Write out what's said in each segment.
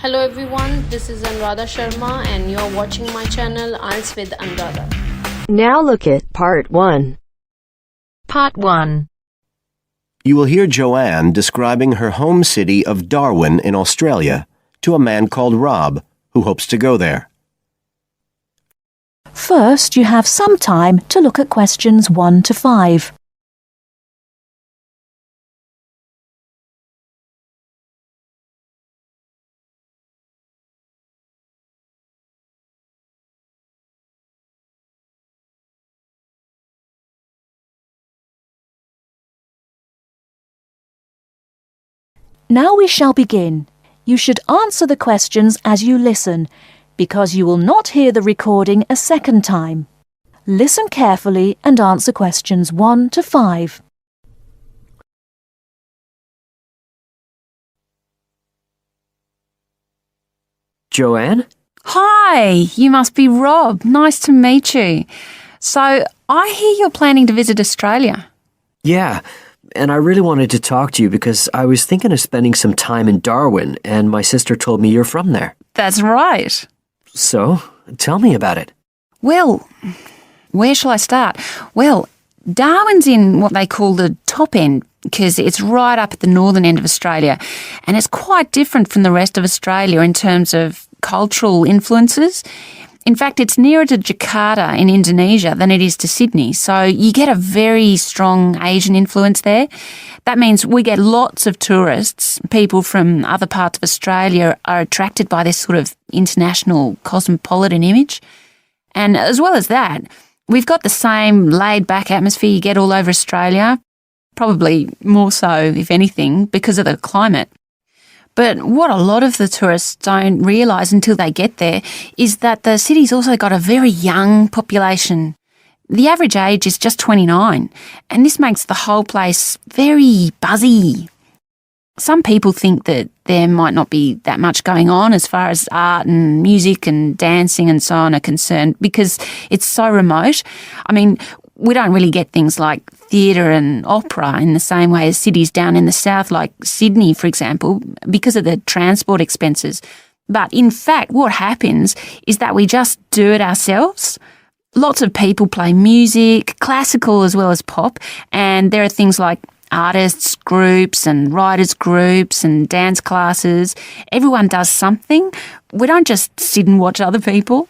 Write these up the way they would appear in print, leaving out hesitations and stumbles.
Hello everyone, this is Anuradha Sharma and you're watching my channel IELTS with Anuradha. Now look at Part 1. Part 1. You will hear Joanne describing her home city of Darwin in Australia to a man called Rob, who hopes to go there. First, you have some time to look at questions 1 to 5. Now we shall begin. You should answer the questions as you listen, because you will not hear the recording a second time. Listen carefully and answer questions 1 to 5. Joanne? Hi, you must be Rob. Nice to meet you. So, I hear you're planning to visit Australia. Yeah, and I really wanted to talk to you because I was thinking of spending some time in Darwin, and my sister told me you're from there. That's right. So, tell me about it. Well, where shall I start? Well, Darwin's in what they call the top end because it's right up at the northern end of Australia, and it's quite different from the rest of Australia in terms of cultural influences. In fact, it's nearer to Jakarta in Indonesia than it is to Sydney, so you get a very strong Asian influence there. That means we get lots of tourists. People from other parts of Australia are attracted by this sort of international cosmopolitan image. And as well as that, we've got the same laid-back atmosphere you get all over Australia, probably more so, if anything, because of the climate. But what a lot of the tourists don't realise until they get there is that the city's also got a very young population. The average age is just 29, and this makes the whole place very buzzy. Some people think that there might not be that much going on as far as art and music and dancing and so on are concerned because it's so remote. I mean, we don't really get things like theatre and opera in the same way as cities down in the south, like Sydney, for example, because of the transport expenses. But in fact, what happens is that we just do it ourselves. Lots of people play music, classical as well as pop, and there are things like artists groups and writers groups and dance classes. Everyone does something. We don't just sit and watch other people.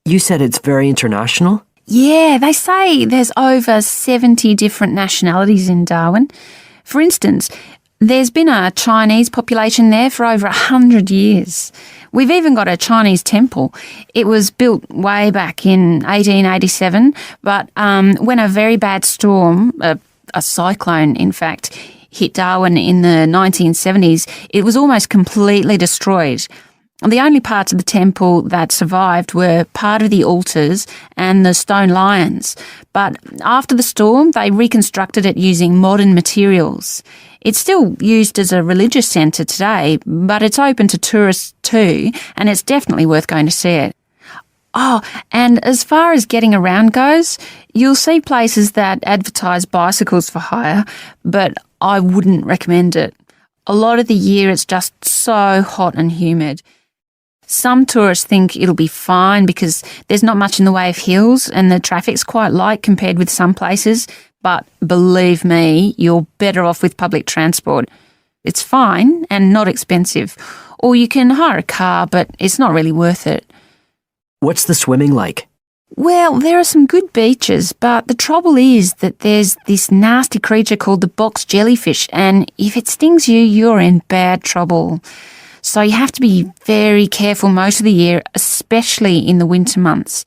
You said it's very international? Yeah, they say there's over 70 different nationalities in Darwin. For instance, there's been a Chinese population there for over 100 years. We've even got a Chinese temple. It was built way back in 1887, but when a very bad storm, a cyclone in fact, hit Darwin in the 1970s, it was almost completely destroyed. The only parts of the temple that survived were part of the altars and the stone lions. But after the storm, they reconstructed it using modern materials. It's still used as a religious centre today, but it's open to tourists too, and it's definitely worth going to see it. Oh, and as far as getting around goes, you'll see places that advertise bicycles for hire, but I wouldn't recommend it. A lot of the year it's just so hot and humid. Some tourists think it'll be fine because there's not much in the way of hills and the traffic's quite light compared with some places, but believe me, you're better off with public transport. It's fine and not expensive. Or you can hire a car, but it's not really worth it. What's the swimming like? Well, there are some good beaches, but the trouble is that there's this nasty creature called the box jellyfish, and if it stings you, you're in bad trouble. So you have to be very careful most of the year, especially in the winter months.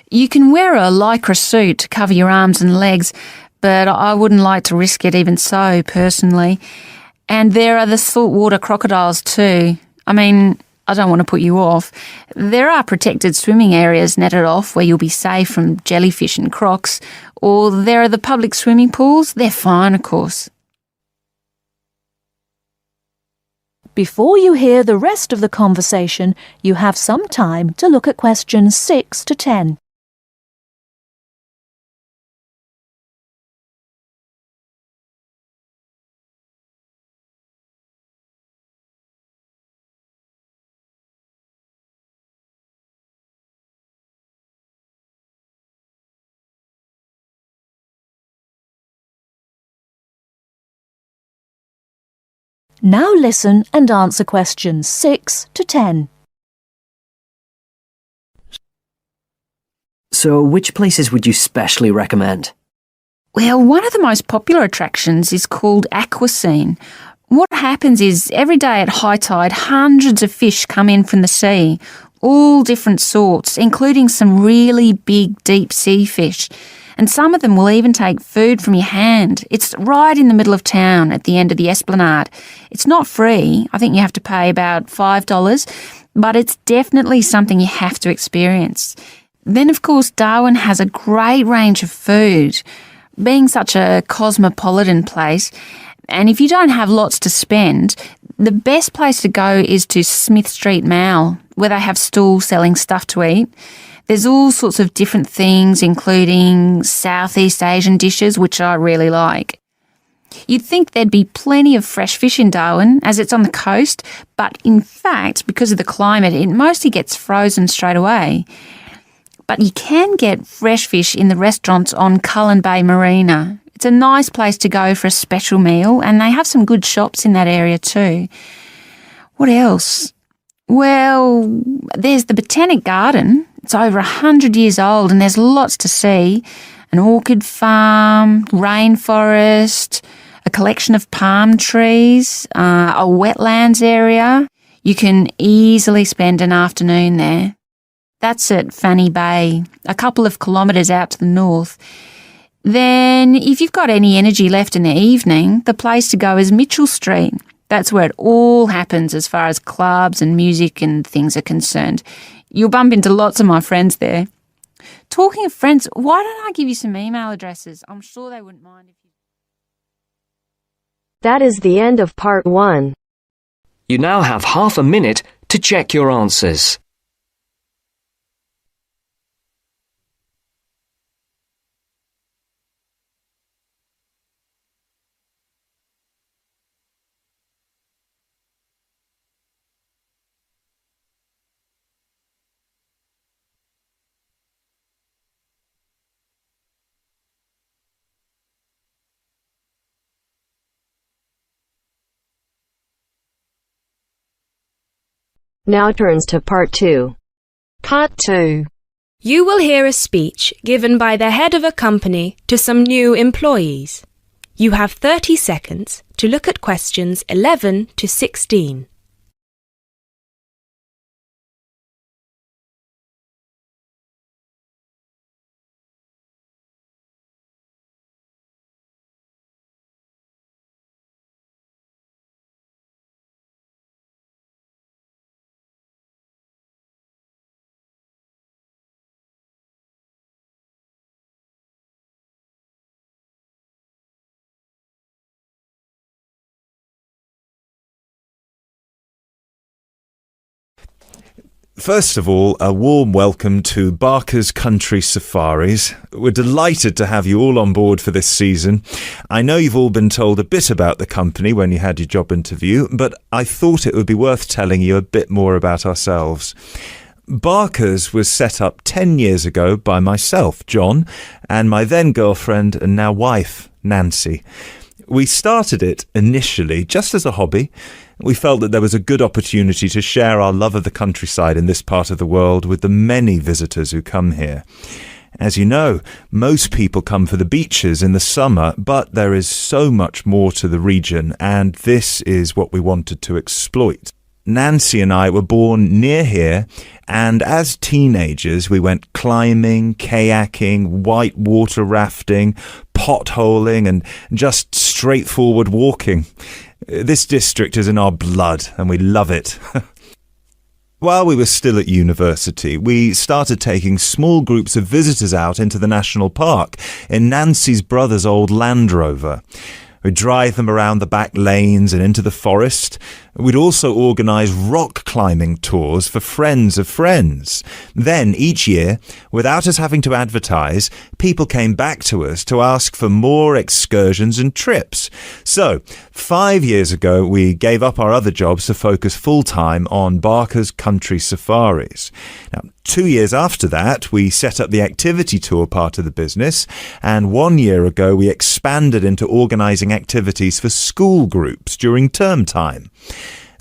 You can wear a lycra suit to cover your arms and legs, but I wouldn't like to risk it even so, personally. And there are the saltwater crocodiles too. I mean, I don't want to put you off. There are protected swimming areas netted off where you'll be safe from jellyfish and crocs, or there are the public swimming pools. They're fine, of course. Before you hear the rest of the conversation, you have some time to look at questions 6 to 10. Now listen and answer questions 6 to 10. So, which places would you specially recommend? Well, one of the most popular attractions is called Aquascene. What happens is every day at high tide, hundreds of fish come in from the sea, all different sorts, including some really big deep sea fish. And some of them will even take food from your hand. It's right in the middle of town at the end of the esplanade. It's not free. I think you have to pay about $5, but it's definitely something you have to experience. Then, of course, Darwin has a great range of food, being such a cosmopolitan place. And if you don't have lots to spend, the best place to go is to Smith Street Mall, where they have stalls selling stuff to eat. There's all sorts of different things, including Southeast Asian dishes, which I really like. You'd think there'd be plenty of fresh fish in Darwin, as it's on the coast, but in fact, because of the climate, it mostly gets frozen straight away. But you can get fresh fish in the restaurants on Cullen Bay Marina. It's a nice place to go for a special meal, and they have some good shops in that area too. What else? Well, there's the Botanic Garden. It's over 100 years old and there's lots to see. An orchid farm, rainforest, a collection of palm trees, a wetlands area. You can easily spend an afternoon there. That's at Fanny Bay, a couple of kilometres out to the north. Then, if you've got any energy left in the evening, the place to go is Mitchell Street. That's where it all happens as far as clubs and music and things are concerned. You'll bump into lots of my friends there. Talking of friends, why don't I give you some email addresses? I'm sure they wouldn't mind if you... That is the end of part 1. You now have half a minute to check your answers. Now turns to part 2. Part 2. You will hear a speech given by the head of a company to some new employees. You have 30 seconds to look at questions 11 to 16. First of all, a warm welcome to Barker's Country Safaris. We're delighted to have you all on board for this season. I know you've all been told a bit about the company when you had your job interview, but I thought it would be worth telling you a bit more about ourselves. Barker's was set up 10 years ago by myself, John, and my then girlfriend and now wife, Nancy. We started it initially just as a hobby. We felt that there was a good opportunity to share our love of the countryside in this part of the world with the many visitors who come here. As you know, most people come for the beaches in the summer, but there is so much more to the region, and this is what we wanted to exploit. Nancy and I were born near here, and as teenagers we went climbing, kayaking, white water rafting, potholing and just straightforward walking. This district is in our blood and we love it. While we were still at university, we started taking small groups of visitors out into the national park in Nancy's brother's old Land Rover. We'd drive them around the back lanes and into the forest, We'd also organise rock climbing tours for friends of friends. Then, each year, without us having to advertise, people came back to us to ask for more excursions and trips. So, 5 years ago, we gave up our other jobs to focus full-time on Barker's Country Safaris. Now, 2 years after that, we set up the activity tour part of the business, and 1 year ago we expanded into organising activities for school groups during term time.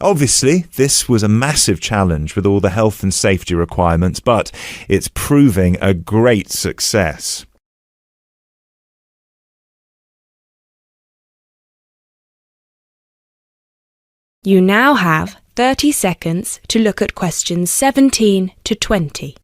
Obviously, this was a massive challenge with all the health and safety requirements, but it's proving a great success. You now have 30 seconds to look at questions 17 to 20.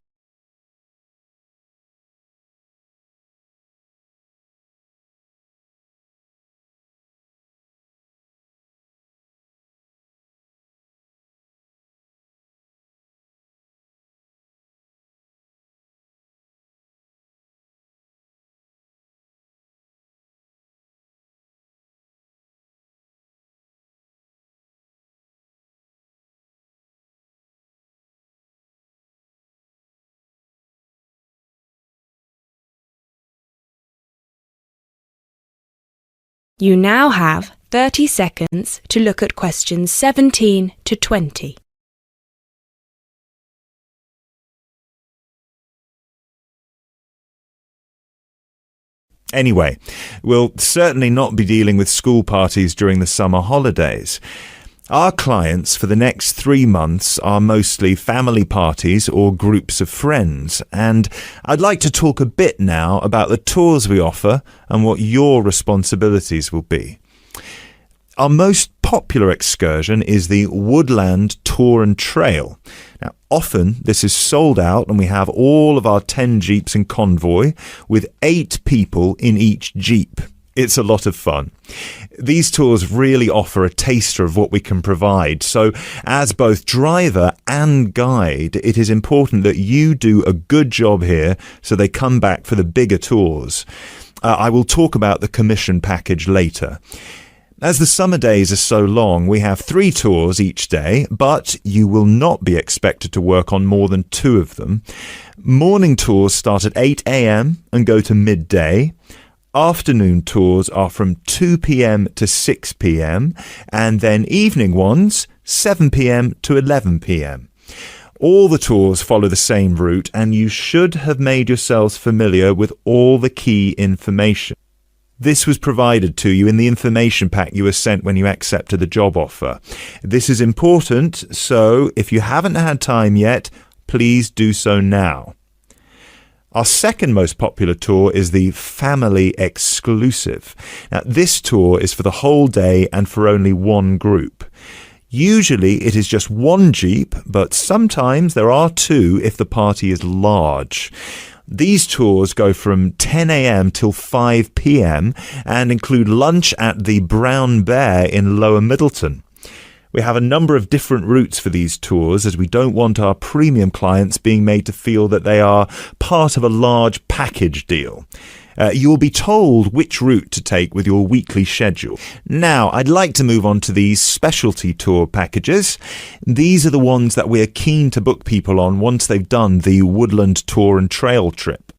You now have 30 seconds to look at questions 17 to 20. Anyway, we'll certainly not be dealing with school parties during the summer holidays. Our clients for the next 3 months are mostly family parties or groups of friends, and I'd like to talk a bit now about the tours we offer and what your responsibilities will be. Our most popular excursion is the Woodland Tour and Trail. Now, often this is sold out and we have all of our 10 jeeps in convoy with 8 people in each jeep. It's a lot of fun. These tours really offer a taster of what we can provide. So as both driver and guide, it is important that you do a good job here so they come back for the bigger tours. I will talk about the commission package later. As the summer days are so long, we have 3 tours each day, but you will not be expected to work on more than 2 of them. Morning tours start at 8 a.m. and go to midday. Afternoon tours are from 2 p.m. to 6 p.m. and then evening ones 7 p.m. to 11 p.m. All the tours follow the same route and you should have made yourselves familiar with all the key information. This was provided to you in the information pack you were sent when you accepted the job offer. This is important, so if you haven't had time yet, please do so now. Our second most popular tour is the Family Exclusive. Now, this tour is for the whole day and for only one group. Usually it is just one jeep, but sometimes there are 2 if the party is large. These tours go from 10 a.m. till 5 p.m. and include lunch at the Brown Bear in Lower Middleton. We have a number of different routes for these tours as we don't want our premium clients being made to feel that they are part of a large package deal. You will be told which route to take with your weekly schedule. Now, I'd like to move on to these specialty tour packages. These are the ones that we are keen to book people on once they've done the Woodland Tour and Trail trip.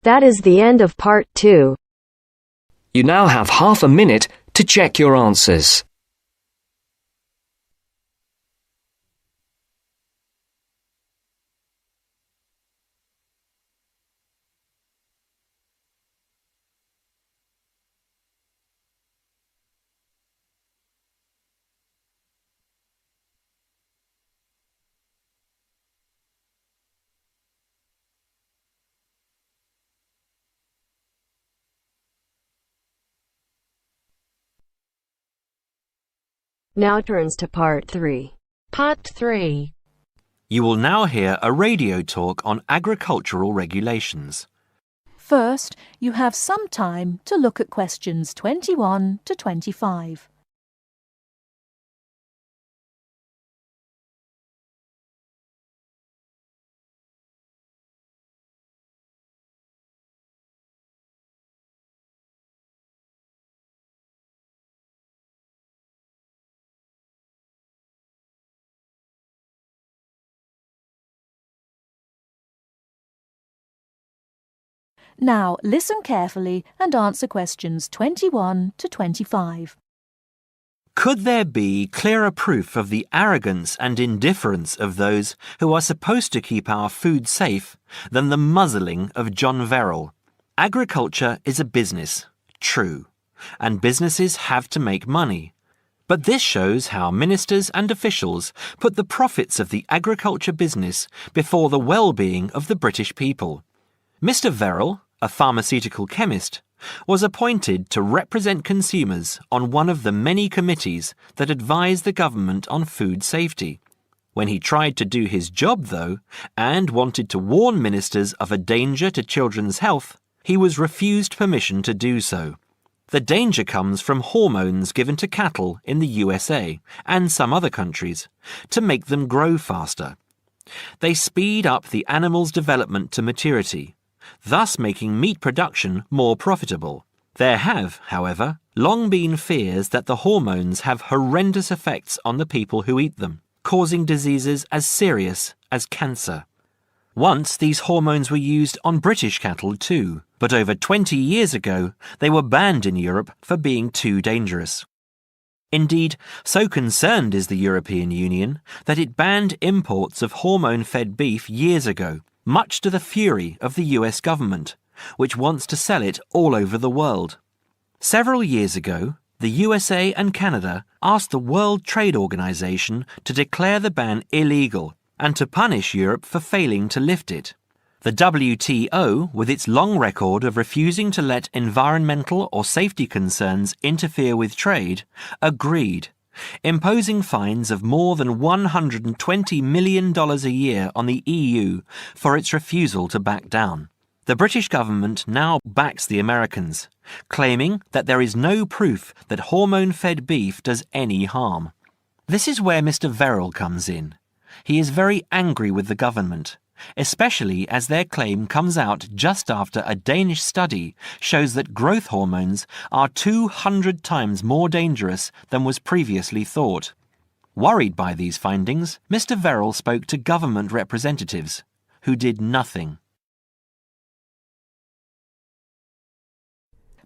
That is the end of part 2. You now have half a minute to check your answers. Now turns to part 3. Part 3. You will now hear a radio talk on agricultural regulations. First, you have some time to look at questions 21 to 25. Now listen carefully and answer questions 21 to 25. Could there be clearer proof of the arrogance and indifference of those who are supposed to keep our food safe than the muzzling of John Verrill? Agriculture is a business, true, and businesses have to make money. But this shows how ministers and officials put the profits of the agriculture business before the well-being of the British people. Mr. Verrill, a pharmaceutical chemist, was appointed to represent consumers on one of the many committees that advise the government on food safety. When he tried to do his job, though, and wanted to warn ministers of a danger to children's health, he was refused permission to do so. The danger comes from hormones given to cattle in the USA and some other countries to make them grow faster. They speed up the animal's development to maturity, thus making meat production more profitable. There have, however, long been fears that the hormones have horrendous effects on the people who eat them, causing diseases as serious as cancer. Once these hormones were used on British cattle too, but over 20 years ago they were banned in Europe for being too dangerous. Indeed, so concerned is the European Union that it banned imports of hormone-fed beef years ago, much to the fury of the US government, which wants to sell it all over the world. Several years ago, the USA and Canada asked the World Trade Organization to declare the ban illegal and to punish Europe for failing to lift it. The WTO, with its long record of refusing to let environmental or safety concerns interfere with trade, agreed, imposing fines of more than $120 million a year on the EU for its refusal to back down. The British government now backs the Americans, claiming that there is no proof that hormone-fed beef does any harm. This is where Mr. Verrill comes in. He is very angry with the government, especially as their claim comes out just after a Danish study shows that growth hormones are 200 times more dangerous than was previously thought. Worried by these findings, Mr. Verrill spoke to government representatives, who did nothing.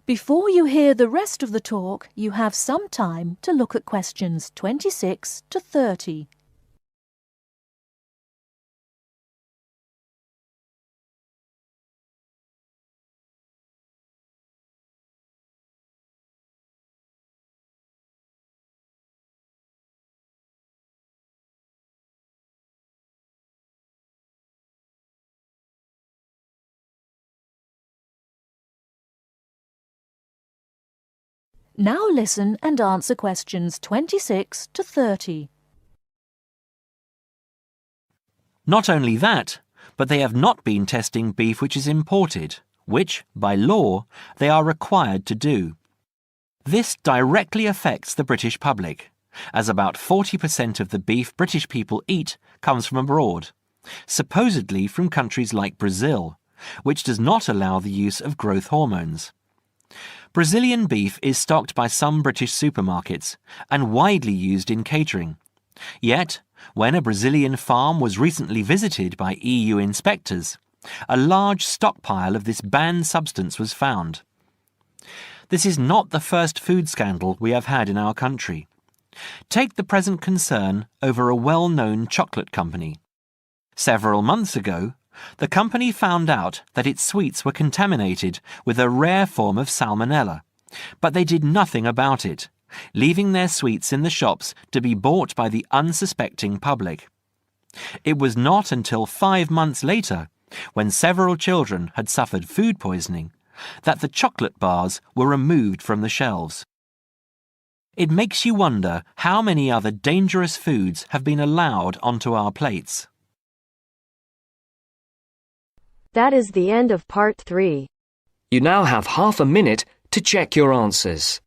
Before you hear the rest of the talk, you have some time to look at questions 26 to 30. Now listen and answer questions 26 to 30. Not only that, but they have not been testing beef which is imported, which, by law, they are required to do. This directly affects the British public, as about 40% of the beef British people eat comes from abroad, supposedly from countries like Brazil, which does not allow the use of growth hormones. Brazilian beef is stocked by some British supermarkets and widely used in catering. Yet, when a Brazilian farm was recently visited by EU inspectors, a large stockpile of this banned substance was found. This is not the first food scandal we have had in our country. Take the present concern over a well-known chocolate company. Several months ago, the company found out that its sweets were contaminated with a rare form of salmonella, but they did nothing about it, leaving their sweets in the shops to be bought by the unsuspecting public. It was not until 5 months later, when several children had suffered food poisoning, that the chocolate bars were removed from the shelves. It makes you wonder how many other dangerous foods have been allowed onto our plates. That is the end of part 3. You now have half a minute to check your answers.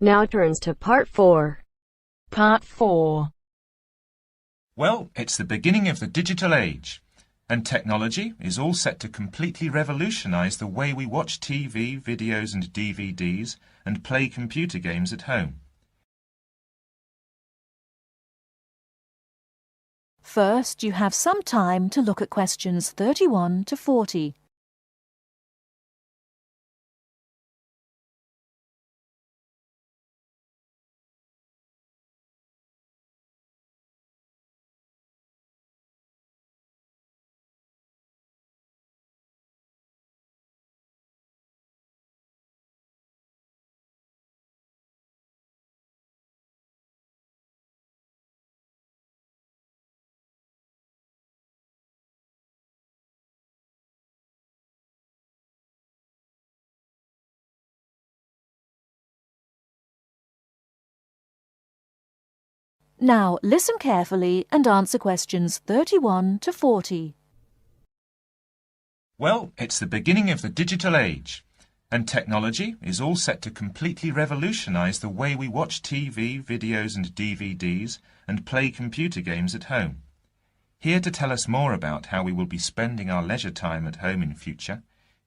Now turns to Part 4. Part 4. Well, it's the beginning of the digital age, and technology is all set to completely revolutionise the way we watch TV, videos and DVDs and play computer games at home. First, you have some time to look at questions 31 to 40. Now listen carefully and answer questions 31 to 40. Well, it's the beginning of the digital age, and technology is all set to completely revolutionise the way we watch TV, videos and DVDs and play computer games at home. Here to tell us more about how we will be spending our leisure time at home in future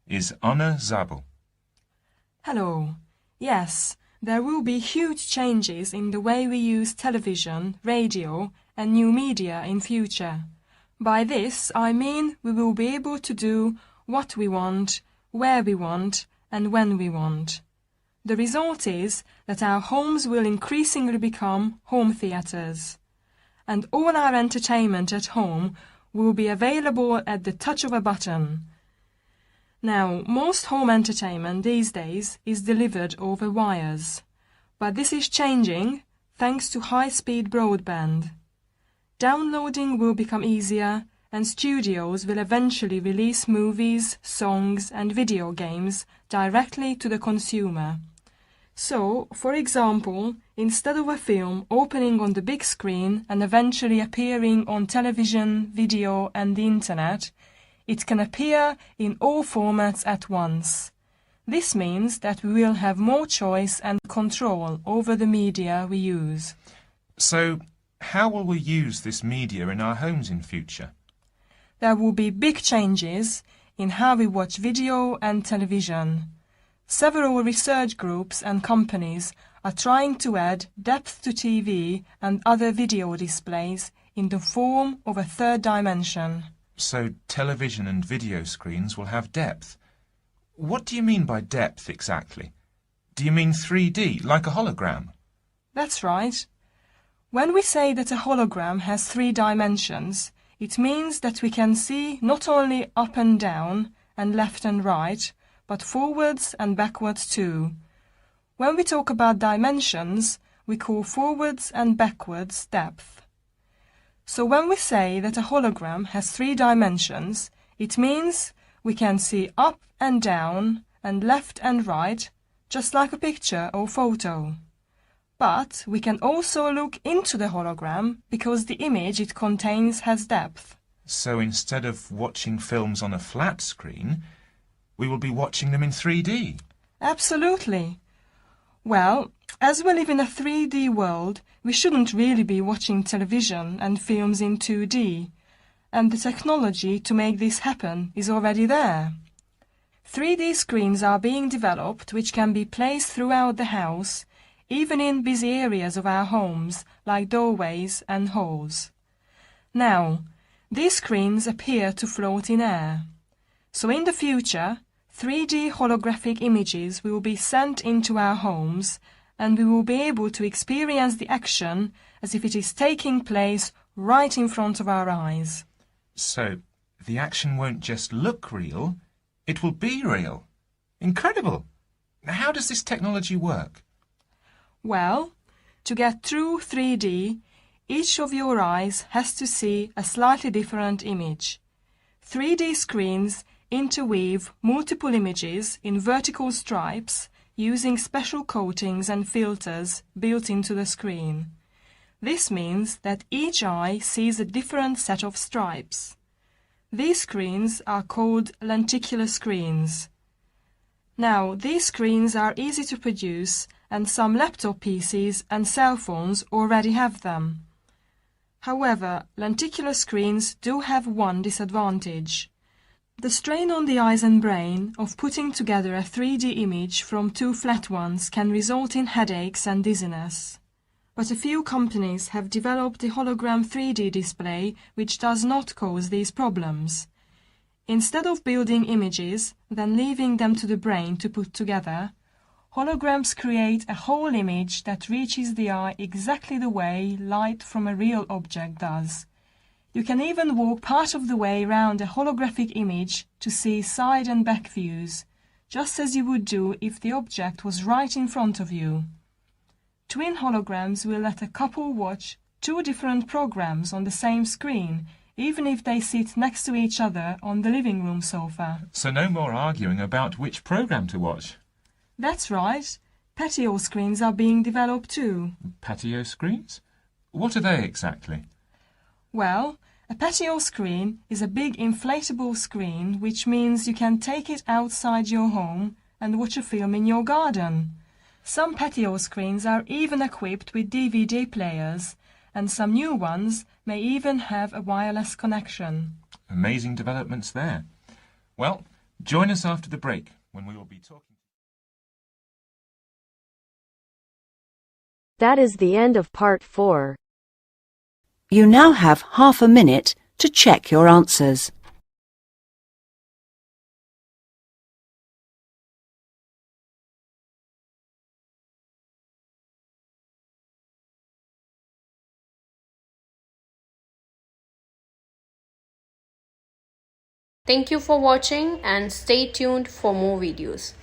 is Anna Zabel. Hello. Yes, there will be huge changes in the way we use television, radio and new media in future. By this, I mean we will be able to do what we want, where we want and when we want. The result is that our homes will increasingly become home theatres, and all our entertainment at home will be available at the touch of a button. Now, most home entertainment these days is delivered over wires, but this is changing thanks to high-speed broadband. Downloading will become easier, and studios will eventually release movies, songs and video games directly to the consumer. So, for example, instead of a film opening on the big screen and eventually appearing on television, video and the internet, it can appear in all formats at once. This means that we will have more choice and control over the media we use. So, how will we use this media in our homes in future? There will be big changes in how we watch video and television. Several research groups and companies are trying to add depth to TV and other video displays in the form of a third dimension. So television and video screens will have depth. What do you mean by depth exactly? Do you mean 3D, like a hologram? That's right. When we say that a hologram has 3 dimensions, it means that we can see not only up and down and left and right, but forwards and backwards too. When we talk about dimensions, we call forwards and backwards depth. So when we say that a hologram has 3 dimensions, it means we can see up and down and left and right, just like a picture or photo. But we can also look into the hologram because the image it contains has depth. So instead of watching films on a flat screen, we will be watching them in 3D? Absolutely. Well, as we live in a 3D world, we shouldn't really be watching television and films in 2D, and the technology to make this happen is already there. 3D screens are being developed which can be placed throughout the house, even in busy areas of our homes, like doorways and halls. Now, these screens appear to float in air. So in the future, 3D holographic images will be sent into our homes, and we will be able to experience the action as if it is taking place right in front of our eyes. So, the action won't just look real, it will be real. Incredible! How does this technology work? Well, to get true 3D, each of your eyes has to see a slightly different image. 3D screens interweave multiple images in vertical stripes using special coatings and filters built into the screen. This means that each eye sees a different set of stripes. These screens are called lenticular screens. Now, these screens are easy to produce and some laptop PCs and cell phones already have them. However, lenticular screens do have one disadvantage. The strain on the eyes and brain of putting together a 3D image from two flat ones can result in headaches and dizziness. But a few companies have developed a hologram 3D display which does not cause these problems. Instead of building images, then leaving them to the brain to put together, holograms create a whole image that reaches the eye exactly the way light from a real object does. You can even walk part of the way round a holographic image to see side and back views, just as you would do if the object was right in front of you. Twin holograms will let a couple watch two different programs on the same screen, even if they sit next to each other on the living room sofa. So no more arguing about which program to watch. That's right. Patio screens are being developed too. Patio screens? What are they exactly? Well, a patio screen is a big inflatable screen, which means you can take it outside your home and watch a film in your garden. Some patio screens are even equipped with DVD players, and some new ones may even have a wireless connection. Amazing developments there. Well, join us after the break when we will be talking. That is the end of part 4. You now have half a minute to check your answers. Thank you for watching and stay tuned for more videos.